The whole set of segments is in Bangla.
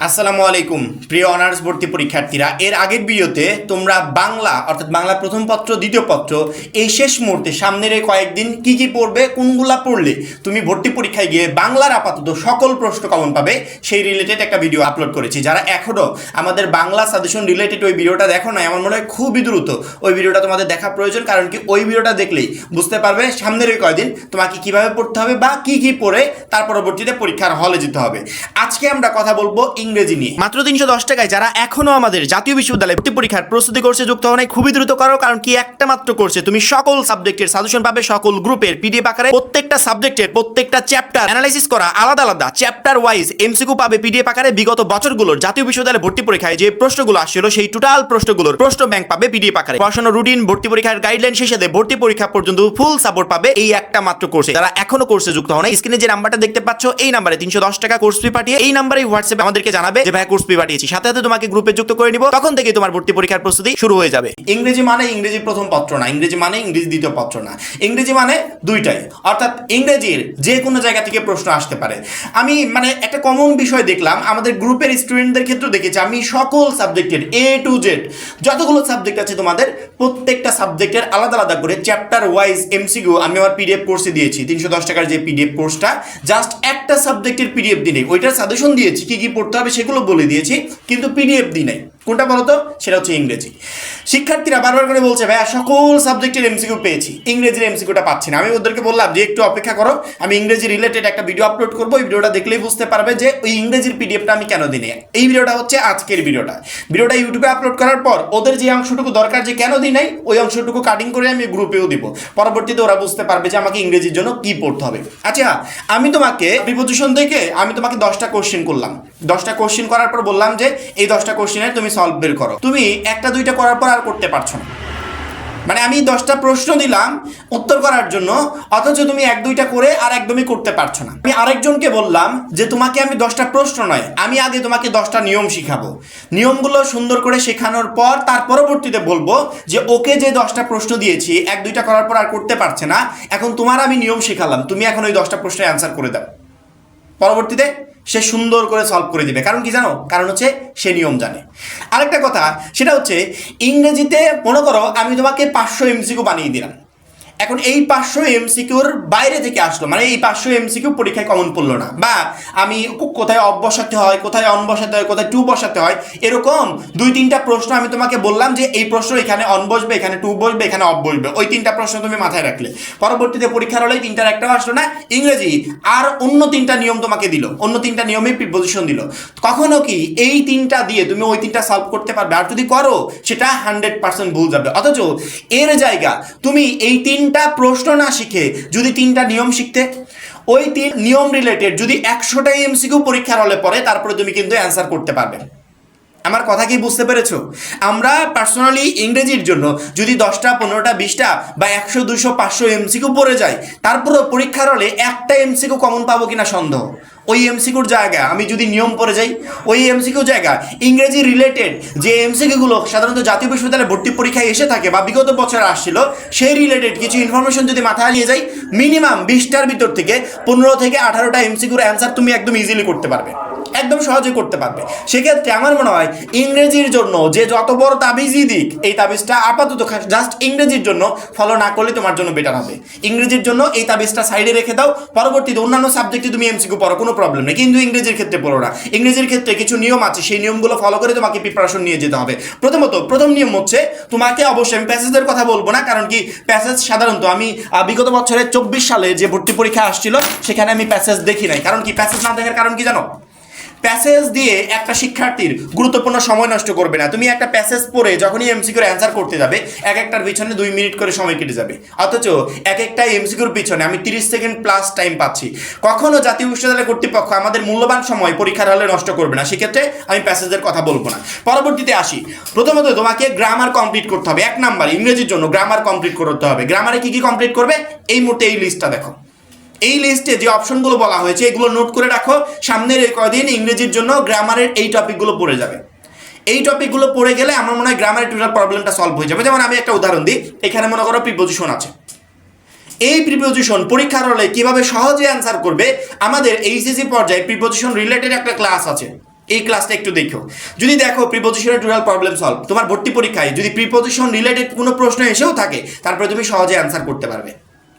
আসসালামু আলাইকুম প্রিয় অনার্স ভর্তি পরীক্ষার্থীরা, এর আগের ভিডিওতে তোমরা বাংলা অর্থাৎ বাংলা প্রথম পত্র দ্বিতীয় পত্র এই শেষ মুহূর্তে সামনের এই কয়েকদিন কি কি পড়বে, কোনগুলা পড়লে তুমি ভর্তি পরীক্ষায় গিয়ে বাংলার আপাতত সকল প্রশ্ন কমন পাবে সেই রিলেটেড একটা ভিডিও আপলোড করেছি। যারা এখনও আমাদের বাংলা সাজেশন রিলেটেড ওই ভিডিওটা দেখো না, আমার মনে হয় খুবই দ্রুত ওই ভিডিওটা তোমাদের দেখা প্রয়োজন। কারণ কি, ওই ভিডিওটা দেখলেই বুঝতে পারবে সামনের এই কয়েকদিন তোমাকে কিভাবে পড়তে হবে বা কি কি পড়ে তার পরবর্তীতে পরীক্ষার হলে যেতে হবে। আজকে আমরা কথা বলবো ইংরেজি নিয়ে। মাত্র 310 টাকায় যারা এখনো আমাদের জাতীয় বিশ্ববিদ্যালয় ভর্তি পরীক্ষার প্রস্তুতি কোর্সে যুক্ত হও নাই, খুবই দ্রুত করো। কারণ কি, একটা মাত্র কোর্সে তুমি সকল সাবজেক্টের সাজেশন পাবে, সকল গ্রুপের পিডিএফ আকারে, প্রত্যেকটা সাবজেক্টের প্রত্যেকটা চ্যাপ্টার অ্যানালাইসিস করা আলাদা আলাদা চ্যাপ্টার ওয়াইজ এমসিকিউ পাবে পিডিএফ আকারে। বিগত বছরগুলোর জাতীয় বিশ্ববিদ্যালয় ভর্তি পরীক্ষায় যে প্রশ্নগুলো আসছিল সেই টোটাল প্রশ্নগুলোর প্রশ্ন ব্যাংক পাবে পিডিএফ আকারে। পড়াশোনা রুটিন, ভর্তি পরীক্ষার গাইডলাইন শেষে ভর্তি পরীক্ষা পর্যন্ত ফুল সাপোর্ট পাবে এই একটা মাত্র কোর্সে। যারা এখনো কোর্সে যুক্ত হও না, স্ক্রিনে যে নাম্বারটা দেখতে পাচ্ছ এই নাম্বারে 310 টাকা কোর্স ফি পাঠিয়ে এই নাম্বারে হোয়াটসঅ্যাপে আমাদেরকে জানাবে যে ভাই কোর্স ফি পাঠিয়েছি, সাথে সাথে তোমাকে গ্রুপে যুক্ত করে নিব। তখন থেকে তোমার ভর্তি পরীক্ষার প্রস্তুতি শুরু হয়ে যাবে। ইংরেজি মানে ইংরেজি প্রথম পত্র না, ইংরেজি মানে ইংরেজি দ্বিতীয় পত্র না, ইংরেজি মানে দুইটাই। অর্থাৎ ইংরেজির যে কোনো জায়গা থেকে প্রশ্ন আসতে পারে। আমি একটা কমন বিষয় দেখলাম আমাদের গ্রুপের স্টুডেন্টদের ক্ষেত্রে দেখেছি, আমি সকল সাবজেক্টের A to Z যতগুলো সাবজেক্ট আছে তোমাদের প্রত্যেকটা সাবজেক্টের আলাদা আলাদা করে চ্যাপ্টার ওয়াইজ এমসিকিউ আমি আমার পিডিএফ কোর্সে দিয়েছি। 310 টাকার যে পিডিএফ কোর্সটা, জাস্ট একটা সাবজেক্টের পিডিএফ দিই, ওইটার সাজেশন দিয়েছি, কি কি পড়তে হবে সেগুলো বলে দিয়েছি, কিন্তু পিডিএফ দিই নাই। কোনটা বলতো? সেটা হচ্ছে ইংরেজি। শিক্ষার্থীরা বারবার করে বলছে ভাইয়া সকল সাবজেক্টের এমসিকিউ পেয়েছি, ইংরেজির এমসিকিউটা পাচ্ছি না। আমি ওদেরকে বললাম যে একটু অপেক্ষা করো, আমি ইংরেজি রিলেটেড একটা ভিডিও আপলোড করবো, এই ভিডিওটা দেখলেই বুঝতে পারবে যে ওই ইংরেজির পিডিএফটা আমি কেন দিই। এই ভিডিওটা হচ্ছে আজকের ভিডিওটা ইউটিউবে আপলোড করার পর ওদের যে অংশটুকু দরকার যে কেন দিই নাই, ওই অংশটুকু কাটিং করে আমি গ্রুপেও দিব। পরবর্তীতে ওরা বুঝতে পারবে যে আমাকে ইংরেজির জন্য কি পড়তে হবে। আচ্ছা, আমি তোমাকে প্রিপোজিশন থেকে আমি তোমাকে 10টা কোশ্চেন করলাম। 10টা কোশ্চেন করার পর বললাম যে এই 10টা কোশ্চেনের তুমি সলভ বের করো। তুমি একটা দুইটা করার পর আর করতে পারছো না। আমি 10টা প্রশ্ন দিলাম উত্তর করার জন্য, অথচ তুমি এক দুইটা করে আর একদমই করতে পারছো না। আমি আরেকজনকে বললাম যে তোমাকে আমি 10টা প্রশ্ন নয়, আমি আগে তোমাকে 10টা নিয়ম শিখাবো। নিয়মগুলো সুন্দর করে শেখানোর পর তার পরবর্তীতে বলবো যে ওকে যে 10টা প্রশ্ন দিয়েছি এক দুইটা করার পর আর করতে পারছে না, এখন তোমার আমি নিয়ম শিখালাম, তুমি এখন ওই 10টা প্রশ্নের অ্যান্সার করে দাও। পরবর্তীতে সে সুন্দর করে সলভ করে দিবে। কারণ কি জানো? কারণ হচ্ছে সে নিয়ম জানে। আরেকটা কথা, সেটা হচ্ছে ইংরেজিতে মনে করো আমি তোমাকে 500 এমসিকিউ বানিয়ে দিলাম। এখন এই 500 এমসিকিউর বাইরে থেকে আসলো, এই 500 এমসিকিউ পরীক্ষায় কমন পড়লো না, বা আমি কোথায় অফ বসাতে হয়, কোথায় অন বসাতে হয়, কোথায় টু বসাতে হয়, এরকম 2-3টা প্রশ্ন আমি তোমাকে বললাম যে এই প্রশ্ন এখানে অন বসবে, এখানে টু বসবে, এখানে অফ বসবে। ওই 3টা প্রশ্ন তুমি মাথায় রাখলে পরবর্তীতে পরীক্ষার হলে 3টার একটাও আসলো না, ইংরেজি আর অন্য 3টা নিয়ম তোমাকে দিল, অন্য 3টা নিয়মে প্রিপোজিশন দিল। কখনো কি এই 3টা দিয়ে তুমি ওই 3টা সলভ করতে পারবে? আর যদি করো সেটা 100% ভুল যাবে। অথচ এর জায়গা তুমি এই 3টা প্রশ্ন না শিখে যদি 3টা নিয়ম শিখতে, ওই 3 নিয়ম রিলেটেড যদি 100টা এমসিকিউ পরীক্ষার হলে পড়ে, তারপরে তুমি কিন্তু অ্যান্সার করতে পারবে। আমার কথা কি বুঝতে পেরেছো? আমরা পার্সোনালি ইংরেজির জন্য যদি 10টা 15টা 20টা বা 100 200 500 এমসিকিউ পড়ে যায়, তারপরও পরীক্ষার হলে একটা এমসিকিউ কমন পাবো কিনা সন্দেহ। ওই এমসিকিউর জায়গা আমি যদি নিয়ম পড়ে যাই, ওই এমসিকিউ জায়গা ইংরেজি রিলেটেড যে এমসিকিউগুলো সাধারণত জাতীয় বিশ্ববিদ্যালয়ে ভর্তি পরীক্ষায় এসে থাকে বা বিগত বছর আসছিল, সেই রিলেটেড কিছু ইনফরমেশন যদি মাথায় নিয়ে যাই, মিনিমাম 20টার ভিতর থেকে 15 থেকে 18টা এমসিকিউর অ্যান্সার তুমি একদম ইজিলি করতে পারবে, একদম সহজে করতে পারবে। সেক্ষেত্রে আমার মনে হয় ইংরেজির জন্য যে যত বড় তাবিজই দিক, এই তাবিজটা আপাতত জাস্ট ইংরেজির জন্য ফলো না করলে তোমার জন্য বেটার হবে। ইংরেজির জন্য এই তাবিজটা সাইডে রেখে দাও, পরবর্তীতে অন্যান্য সাবজেক্টে তুমি এমসিকিউ পড়ো, কোনো প্রবলেম নেই, কিন্তু ইংরেজির ক্ষেত্রে পড়ো না। ইংরেজির ক্ষেত্রে কিছু নিয়ম আছে, সেই নিয়মগুলো ফলো করে তোমাকে প্রিপারেশন নিয়ে যেতে হবে। প্রথম নিয়ম হচ্ছে তোমাকে অবশ্যই, আমি প্যাসেজের কথা বলবো না, কারণ কি প্যাসেজ সাধারণত আমি বিগত বছরের 24 সালে যে ভর্তি পরীক্ষা আসছিল সেখানে আমি প্যাসেজ দেখি নাই। কারণ কি, প্যাসেজ না দেখার কারণ কি জানো? প্যাসেজ দিয়ে একটা শিক্ষার্থীর গুরুত্বপূর্ণ সময় নষ্ট করবে না। তুমি একটা প্যাসেজ পড়ে যখনই এমসিকিউর অ্যান্সার করতে যাবে, এক একটার পিছনে 2 মিনিট করে সময় কেটে যাবে, অথচ এক একটা এমসিকিউর পিছনে আমি 30 সেকেন্ড প্লাস টাইম পাচ্ছি। কখনো জাতীয় বিশ্ববিদ্যালয় কর্তৃপক্ষ আমাদের মূল্যবান সময় পরীক্ষার হলে নষ্ট করবে না, সেক্ষেত্রে আমি প্যাসেজের কথা বলবো না। পরবর্তীতে আসি, প্রথমত তোমাকে গ্রামার কমপ্লিট করতে হবে। 1 নাম্বার ইংরেজির জন্য গ্রামার কমপ্লিট করতে হবে। গ্রামারে কি কি কমপ্লিট করবে এই মুহূর্তে এই লিস্টটা দেখো। এই লিস্টে যে অপশনগুলো বলা হয়েছে এগুলো নোট করে রাখো, সামনের এই কদিন ইংরেজির জন্য গ্রামারের এই টপিকগুলো পড়ে যাবে। এই টপিকগুলো পড়ে গেলে আমার মনে হয় গ্রামারের টোটাল প্রবলেমটা সলভ হয়ে যাবে। যেমন আমি একটা উদাহরণ দিই, এখানে মনে করো প্রিপোজিশন আছে, এই প্রিপোজিশন পরীক্ষার হলে কিভাবে সহজে অ্যান্সার করবে, আমাদের এইচএসসি পর্যায়ে প্রিপোজিশন রিলেটেড একটা ক্লাস আছে। এই ক্লাসটা একটু দেখো। যদি দেখো প্রিপোজিশনের টোটাল প্রবলেম সলভ, তোমার ভর্তি পরীক্ষায় যদি প্রিপোজিশন রিলেটেড কোনো প্রশ্ন এসেও থাকে তারপরে তুমি সহজে অ্যান্সার করতে পারবে।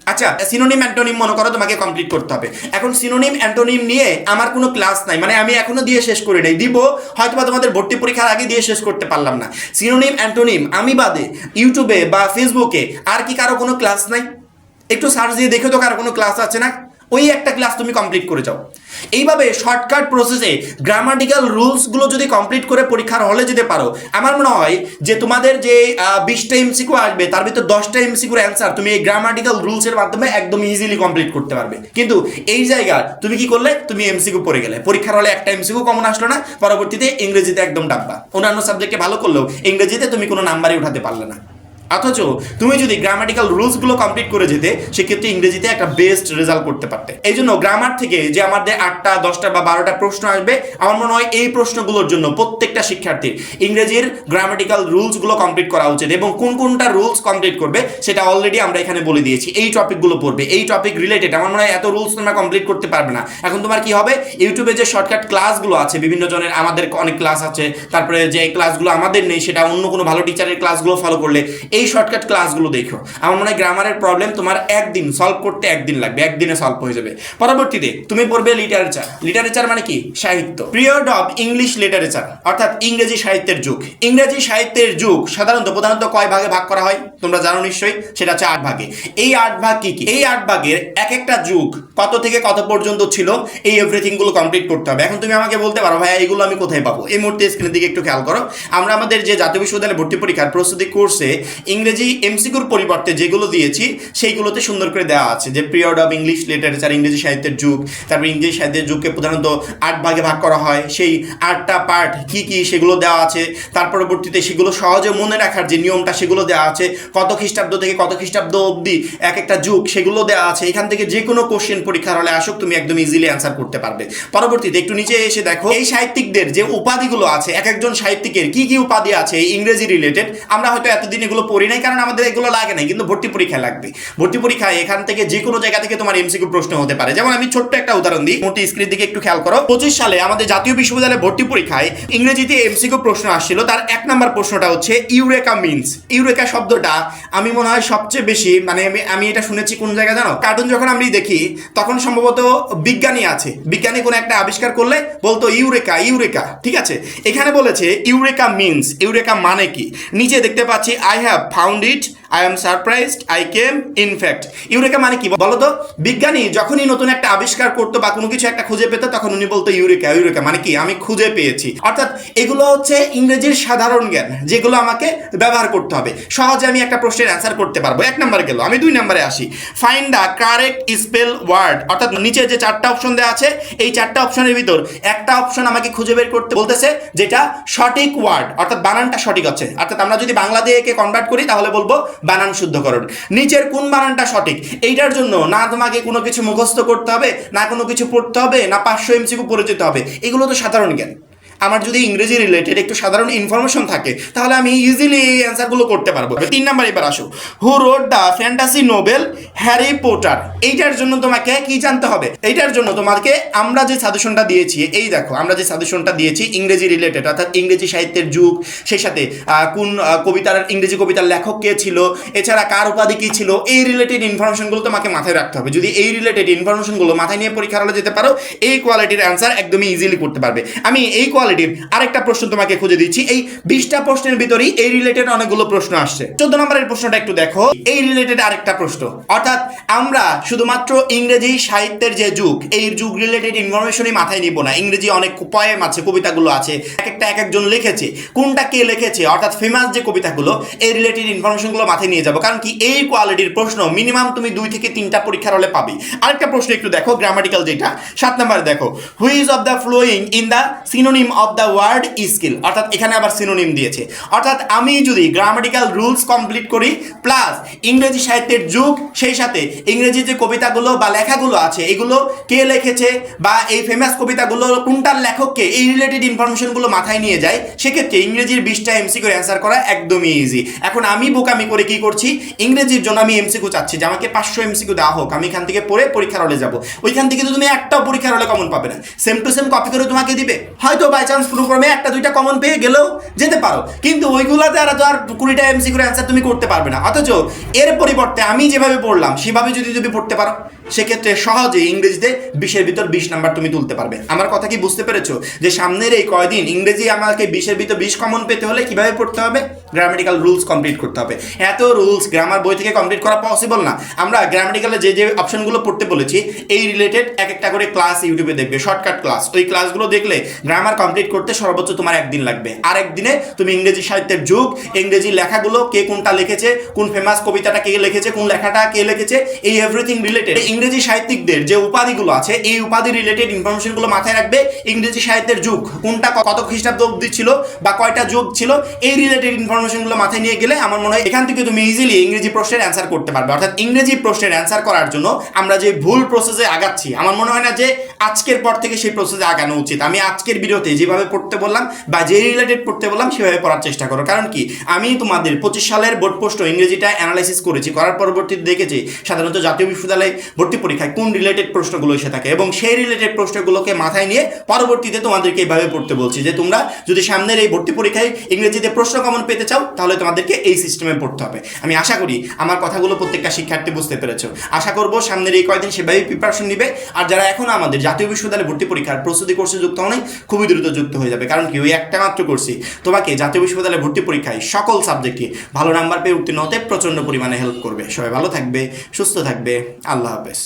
আচ্ছা, সিনোনিম অ্যান্টোনিম মনে করো তোমাকে কমপ্লিট করতে হবে। এখন সিনোনিম অ্যান্টোনিম নিয়ে আমার কোনো ক্লাস নাই, মানে আমি এখনো দিয়ে শেষ করে নাই, দিব হয়তো বা তোমাদের ভর্তি পরীক্ষার আগে দিয়ে শেষ করতে পারলাম না। সিনোনিম অ্যান্টোনিম আমি বাদে ইউটিউবে বা ফেসবুকে আর কি কারো কোনো ক্লাস নাই? একটু সার্চ দিয়ে দেখো তো কারো কোনো ক্লাস আছে না, ওই একটা ক্লাস তুমি কমপ্লিট করে যাও। এইভাবে শর্টকাট প্রসেসে গ্রামাটিক্যাল রুলসগুলো যদি কমপ্লিট করে পরীক্ষার হলে যেতে পারো, আমার মনে হয় যে তোমাদের যে 20টা এমসিকিউ আসবে তার ভিতর 10টা এমসিকিউর অ্যান্সার তুমি এই গ্রামাটিক্যাল রুলসের মাধ্যমে একদম ইজিলি কমপ্লিট করতে পারবে। কিন্তু এই জায়গায় তুমি কি করলে, তুমি এমসিকিউ পড়ে গেলে, পরীক্ষার হলে একটা এমসিকিউ কমন আসলো না, পরবর্তীতে ইংরেজিতে একদম ডাব্বা, অন্যান্য সাবজেক্টে ভালো করলেও ইংরেজিতে তুমি কোনো নাম্বারই উঠাতে পারলে না। অথচ তুমি যদি গ্রামাটিক্যাল রুলসগুলো কমপ্লিট করে যেতে সেক্ষেত্রে ইংরেজিতে একটা বেস্ট রেজাল্ট করতে পারতে। এই জন্য গ্রামার থেকে যে আমাদের 8টা 10টা বা 12টা প্রশ্ন আসবে, আমার মনে হয় এই প্রশ্নগুলোর জন্য প্রত্যেকটা শিক্ষার্থীর ইংরেজির গ্রামাটিক্যাল রুলসগুলো কমপ্লিট করা উচিত। এবং কোন কোনটা রুলস কমপ্লিট করবে সেটা অলরেডি আমরা এখানে বলে দিয়েছি। এই টপিকগুলো পড়বে, এই টপিক রিলেটেড, আমার মনে হয় এত রুলস তোমরা কমপ্লিট করতে পারবে না। এখন তোমার কি হবে, ইউটিউবে যে শর্টকাট ক্লাসগুলো আছে বিভিন্ন জনের, আমাদের অনেক ক্লাস আছে, তারপরে যে ক্লাসগুলো আমাদের নেই সেটা অন্য কোনো ভালো টিচারের ক্লাসগুলো ফলো করলে এই শর্টকাট ক্লাসগুলো দেখো। আমার মনে হয় গ্রামারের প্রবলেম তোমার একদিন সলভ করতে একদিন লাগবে, একদিনে সলভ হয়ে যাবে। পরবর্তীতে তুমি পড়বে লিটারেচার। লিটারেচার মানে কি? সাহিত্য। পিরিয়ড অফ ইংলিশ লিটারেচার অর্থাৎ ইংরেজি সাহিত্যের যুগ। ইংরেজি সাহিত্যের যুগ প্রধানত কয় ভাগে ভাগ করা হয় তোমরা জানো নিশ্চয়ই, সেটা হচ্ছে 8 ভাগে। এই 8 ভাগ কি কি? এই 8 ভাগের এক একটা যুগ কত থেকে কত পর্যন্ত ছিল এই এভরিথিং গুলো কমপ্লিট করতে হবে। এখন তুমি আমাকে বলতে পারো ভাই এইগুলো আমি কোথায় পাবো? এই মুহূর্তে স্ক্রিনের দিকে একটু খেয়াল করো। আমরা আমাদের যে জাতীয় বিশ্ববিদ্যালয় ভর্তি পরীক্ষার প্রস্তুতি কোর্সে ইংরেজি এমসিকিউর পরিবর্তে যেগুলো দিয়েছি সেইগুলোতে সুন্দর করে দেওয়া আছে যে পিরিয়ড অফ ইংলিশ লিটারেচার, ইংরেজি সাহিত্যের যুগ। তারপর ইংরেজি সাহিত্যের যুগকে প্রধানত 8 ভাগে ভাগ করা হয়, সেই 8টা পার্ট কি কি সেগুলো দেওয়া আছে। তার পরবর্তীতে সেগুলো সহজে মনে রাখার যে নিয়মটা সেগুলো দেওয়া আছে, কত খ্রিস্টাব্দ থেকে কত খ্রিস্টাব্দ অবধি এক একটা যুগ সেগুলো দেওয়া আছে। এখান থেকে যে কোনো কোশ্চেন পরীক্ষার হলে আসুক তুমি একদম ইজিলি অ্যান্সার করতে পারবে। পরবর্তীতে একটু নিচে এসে দেখো এই সাহিত্যিকদের যে উপাধিগুলো আছে, এক একজন সাহিত্যিকের কি কি উপাধি আছে এই ইংরেজি রিলেটেড। আমরা হয়তো এতদিন এগুলো পড়ি নাই কারণ আমাদের এগুলো লাগে নাই, কিন্তু ভর্তি পরীক্ষায় লাগবে। ভর্তি পরীক্ষায় এখান থেকে যে কোনো জায়গা থেকে তোমার এমসিকিউ প্রশ্ন হতে পারে। যেমন আমি ছোট্ট একটা উদাহরণ দিই, মোটি স্ক্রিনের দিকে একটু খেয়াল করো। 25 সালে আমাদের জাতীয় বিশ্ববিদ্যালয়ে ভর্তি পরীক্ষায় ইংরেজিতে এমসিকিউ প্রশ্ন আসছিল। তার 1 নম্বর প্রশ্নটা হচ্ছে ইউরেকা মিনস। ইউরেকা শব্দটা আমি মনে হয় সবচেয়ে বেশি, মানে আমি এটা শুনেছি কোন জায়গায় জানো, কার্টুন যখন আমি দেখি তখন সম্ভবত বিজ্ঞানী আছে, বিজ্ঞানী কোনো একটা আবিষ্কার করলে বলতো ইউরেকা ইউরেকা, ঠিক আছে। এখানে বলেছে ইউরেকা মিনস। ইউরেকা মানে কি? নিচে দেখতে পাচ্ছি I have found it, I am surprised, I came, in fact. Eureka মানে কি বলো তো? বিজ্ঞানী যখনই নতুন একটা আবিষ্কার করতো বা কোনো কিছু একটা খুঁজে পেতো তখন উনি বলতো ইউরেকা। ইউরেকা মানে কি? আমি খুঁজে পেয়েছি। অর্থাৎ এগুলো হচ্ছে ইংরেজির সাধারণ জ্ঞান যেগুলো আমাকে ব্যবহার করতে হবে, সহজে আমি একটা প্রশ্নের অ্যান্সার করতে পারবো। 1 নম্বরে গেল, আমি 2 নম্বরে আসি। Find the correct spell word, অর্থাৎ নিচে যে 4টা অপশন দেওয়া আছে এই 4টা অপশনের ভিতর একটা অপশন আমাকে খুঁজে বের করতে বলতেছে যেটা সঠিক ওয়ার্ড, অর্থাৎ বানানটা সঠিক আছে। অর্থাৎ আমরা যদি বাংলা দিয়ে একে কনভার্ট করি তাহলে বলবো বানান শুদ্ধকরণ। নিচের কোন বানানটা সঠিক এইটার জন্য না তোমাকে কোনো কিছু মুখস্থ করতে হবে, না কোনো কিছু পড়তে হবে, না 500 এমসিকিউ পড়ে যেতে হবে। এগুলো তো সাধারণ জ্ঞান। আমার যদি ইংরেজি রিলেটেড একটু সাধারণ ইনফরমেশন থাকে তাহলে আমি ইজিলি এই অ্যান্সারগুলো করতে পারবো। 3 নাম্বার এবার আসো, who wrote the fantasy Nobel Harry Potter. এইটার জন্য তোমাকে কি জানতে হবে? এইটার জন্য তোমাকে আমরা যে সাজেশনটা দিয়েছি, এই দেখো আমরা যে সাজেশনটা দিয়েছি ইংরেজি রিলেটেড, অর্থাৎ ইংরেজি সাহিত্যের যুগ, সেই সাথে কোন কবিতার ইংরেজি কবিতার লেখক কে ছিল, এছাড়া কার উপাধি কী ছিল, এই রিলেটেড ইনফরমেশনগুলো তোমাকে মাথায় রাখতে হবে। যদি এই রিলেটেড ইনফরমেশনগুলো মাথায় নিয়ে পরীক্ষার হলে যেতে পারো এই কোয়ালিটির অ্যান্সার একদমই ইজিলি করতে পারবে। আমি এই কোয়ালিটির আরেকটা প্রশ্ন তোমাকে খুঁজে দিচ্ছি। এই 20টা প্রশ্নের ভিতরেই এই রিলেটেড অনেকগুলো প্রশ্ন আসছে। 14 নম্বরের প্রশ্নটা একটু দেখো, এই রিলেটেড আরেকটা প্রশ্ন। অর্থাৎ আমরা শুধুমাত্র ইংরেজি সাহিত্যের যে যুগ এই যুগ রিলেটেড ইনফরমেশনই মাথায় নিব না। ইংরেজি অনেক পোয়েম আছে, কবিতাগুলো আছে, এক একজন লিখেছে, কোনটা কে লিখেছে, অর্থাৎ ফেমাস যে কবিতাগুলো এই রিলেটেড ইনফরমেশনগুলো মাথায় নিয়ে যাবো। কারণ কি এই কোয়ালিটির প্রশ্ন মিনিমাম তুমি 2 থেকে 3টা পরীক্ষার হলে পাবে। আরেকটা প্রশ্ন একটু দেখো গ্রামাটিক্যাল, যেটা 7 নম্বরে দেখো, which of the flowing in the synonym of the word skill. অর্থাৎ এখানে আবার সিনোনিম দিয়েছে। অর্থাৎ আমি যদি গ্রামাটিক্যাল রুলস কমপ্লিট করি প্লাস ইংরেজি সাহিত্যের যুগ, সেই সাথে ইংরেজি যে কবিতাগুলো বা লেখাগুলো আছে এগুলো কে লিখেছে বা এই ফেমাস কবিতাগুলো কোনটার লেখককে, এই রিলেটেড ইনফরমেশনগুলো মাথায় নিয়ে যায়, সেক্ষেত্রে ইংরেজির 20টা এমসিকিউ অ্যান্সার করা একদমই ইজি। এখন আমি বোকামি করে কি করছি, ইংরেজির জন্য আমি এমসিকিউ চাচ্ছি যে আমাকে 500 এমসিকিউ দেওয়া হোক, আমি এখান থেকে পড়ে পরীক্ষার হলে যাবো। ওইখান থেকে তো তুমি একটাও পরীক্ষার হলে কমন পাবে না, সেম টু সেম কপি করে তোমাকে দিবে। হয়তো বাই চান্স কোনো ক্রমে একটা দুইটা কমন পেয়ে গেলেও যেতে পারো, কিন্তু ওইগুলাতে আর তো আর 20টা এমসিকিউর অ্যান্সার তুমি করতে পারবে না। অথচ এর পরিবর্তে আমি যেভাবে পড়লাম সেভাবে যদি তুমি পড়তে পারো, সেক্ষেত্রে সহজে ইংরেজিতে 20-এর ভিতর 20 নাম্বার তুমি তুলতে পারবে। আমার কথা কি বুঝতে পেরেছো? যে সামনের এই কয়দিন ইংরেজি আমাকে 20-এর ভিতর 20 কমন পেতে হলে কিভাবে পড়তে হবে? গ্রামাটিক্যাল রুলস কমপ্লিট করতে হবে। এত রুলস গ্রামার বই থেকে কমপ্লিট করা পসিবল না। আমরা গ্রামাটিক্যালে যে যে অপশনগুলো পড়তে বলেছি এই রিলেটেড এক একটা করে ক্লাস ইউটিউবে দেখবে, শর্টকাট ক্লাস। ওই ক্লাসগুলো দেখলে গ্রামার কমপ্লিট করতে সর্বোচ্চ তোমার একদিন লাগবে। আর একদিনে তুমি ইংরেজি সাহিত্যের যুগ, ইংরেজি লেখাগুলো কে কোনটা লিখেছে, কোন ফেমাস কবিতাটা কে লিখেছে, কোন লেখাটা কে লিখেছে, এই এভরিথিং রিলেটেড ইংরেজি সাহিত্যিকদের যে উপাধিগুলো আছে এই উপাধি রিলেটেড ইনফরমেশনগুলো মাথায় রাখবে। ইংরেজি সাহিত্যের যুগ কোনটা, কত খ্রিস্টাব্দ অবধি ছিল বা কয়টা যুগ ছিল, এই রিলেটেড ইনফরমেশনগুলো মাথায় নিয়ে গেলে আমার মনে হয় এখান থেকে তুমি ইজিলি ইংরেজি প্রশ্নের অ্যান্সার করতে পারবে। অর্থাৎ ইংরেজি প্রশ্নের অ্যান্সার করার জন্য আমরা যে ভুল প্রসেসে আগাচ্ছি, আমার মনে হয় না যে আজকের পর থেকে সেই প্রসেসে আগানো উচিত। আমি আজকের ভিডিওতে যেভাবে পড়তে বললাম বা যে রিলেটেড পড়তে বললাম সেভাবে পড়ার চেষ্টা করো। কারণ কি, আমি তোমাদের 25 সালের বোর্ড পোস্ট ইংরেজিটা অ্যানালাইসিস করেছি, করার পরবর্তীতে দেখেছি সাধারণত জাতীয় বিশ্ববিদ্যালয়ে ভর্তি পরীক্ষায় কোন রিলেটেড প্রশ্নগুলো এসে থাকে, এবং সেই রিলেটেড প্রশ্নগুলোকে মাথায় নিয়ে পরবর্তীতে তোমাদেরকে এইভাবে পড়তে বলছি যে তোমরা যদি সামনের এই ভর্তি পরীক্ষায় ইংরেজিতে প্রশ্ন কমন পেতে চাও তাহলে তোমাদেরকে এই সিস্টেমে পড়তে হবে। আমি আশা করি আমার কথাগুলো প্রত্যেকটা শিক্ষার্থী বুঝতে পেরেছো। আশা করবো সামনের এই কয়েকদিন সেভাবেই প্রিপারেশন নিবে। আর যারা এখন আমাদের জাতীয় বিশ্ববিদ্যালয়ে ভর্তি পরীক্ষার প্রস্তুতি কোর্সে যুক্ত হন খুবই দ্রুত যুক্ত হয়ে যাবে। কারণ কি, ওই একটা মাত্র কোর্সই তোমাকে জাতীয় বিশ্ববিদ্যালয়ে ভর্তি পরীক্ষায় সকল সাবজেক্টে ভালো নাম্বার পেয়ে উত্তীর্ণ হতে প্রচণ্ড পরিমাণে হেল্প করবে। সবাই ভালো থাকবে, সুস্থ থাকবে, আল্লাহ হাফেজ।